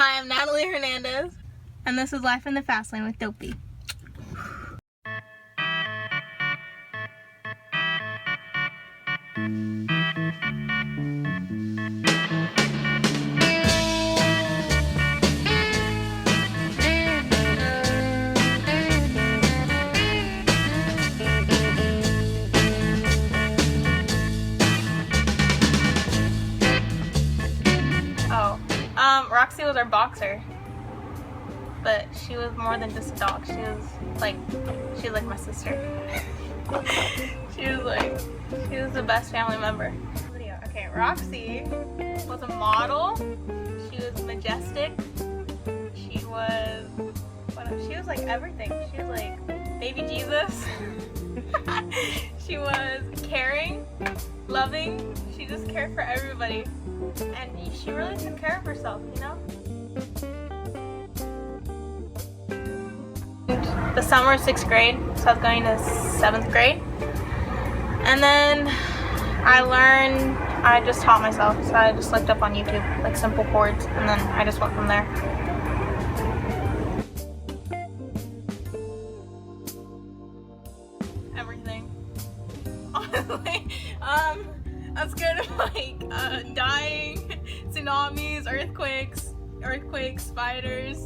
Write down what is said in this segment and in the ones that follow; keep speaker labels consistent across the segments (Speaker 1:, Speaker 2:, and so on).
Speaker 1: Hi, I'm Natalie Hernandez, and this is Life in the Fast Lane with Dopey. Roxy was our boxer, but she was more than just a dog. She was like my sister. She was the best family member. Okay, Roxy was a model. She was majestic. She was like everything. She was like baby Jesus. She was caring, loving. She just cared for everybody. And she really took care of herself, you know? The summer of 6th grade, so I was going to 7th grade. And then I just taught myself, so I just looked up on YouTube, like simple chords, and then I just went from there. Everything. Honestly. I'm scared of dying, tsunamis, earthquakes, spiders.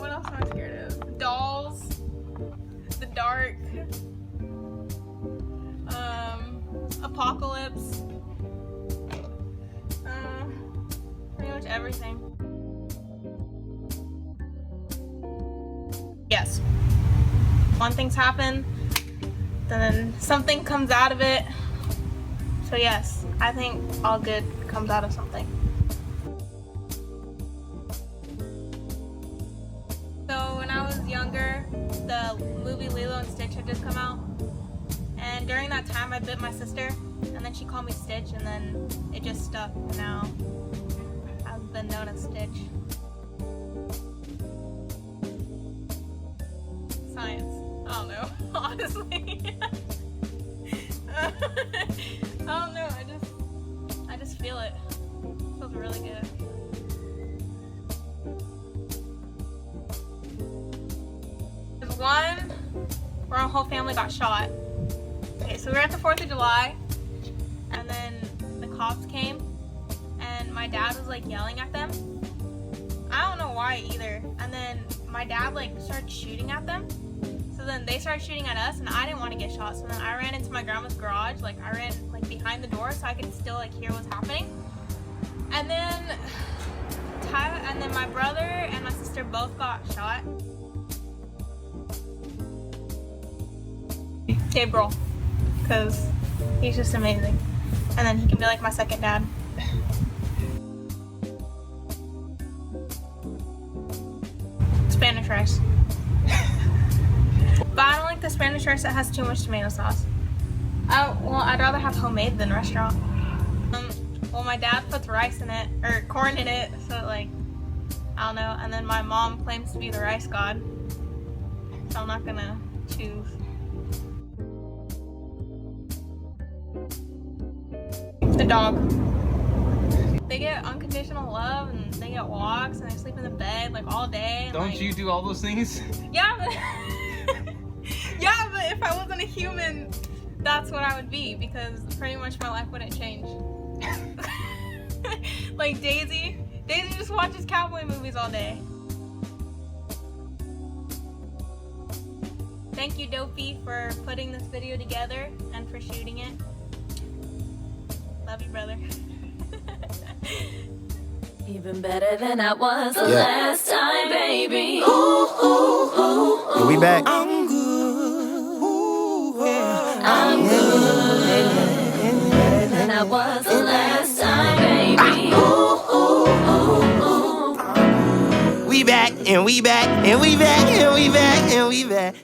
Speaker 1: What else am I scared of? Dolls, the dark, apocalypse, pretty much everything. Yes. When things happen, then something comes out of it. So yes, I think all good comes out of something. So when I was younger, the movie Lilo and Stitch had just come out. And during that time I bit my sister, and then she called me Stitch, and then it just stuck, and now I've been known as Stitch. Science. I don't know, honestly. I don't know, I just feel it. It feels really good. There's one where our whole family got shot. Okay, so we were at the 4th of July, and then the cops came, and my dad was like yelling at them. I don't know why either. And then my dad like started shooting at them. So then they started shooting at us, and I didn't want to get shot. So then I ran into my grandma's garage. Like I ran like behind the door so I could still like hear what's happening. And then my brother and my sister both got shot. Gabriel, because he's just amazing. And then he can be like my second dad. Spanish rice. But I don't like the Spanish rice that has too much tomato sauce. Well, I'd rather have homemade than restaurant. Well, my dad puts rice in it, or corn in it, so like, I don't know. And then my mom claims to be the rice god, so I'm not gonna choose. The dog. They get unconditional love, and they get walks, and they sleep in the bed like all day.
Speaker 2: Don't like, you do all those things?
Speaker 1: Yeah, but yeah, but if I wasn't a human, that's what I would be, because pretty much my life wouldn't change. Like Daisy just watches cowboy movies all day. Thank you, Dopey, for putting this video together and for shooting it. Love you, brother.
Speaker 3: Even better than I was the last time, baby. Ooh, ooh, ooh, ooh.
Speaker 4: We back.
Speaker 3: I'm good. Ooh, yeah. I'm good. Better than I was the last time, baby. Ooh, ooh, ooh, ooh.
Speaker 4: We back and we back and we back and we back and we back.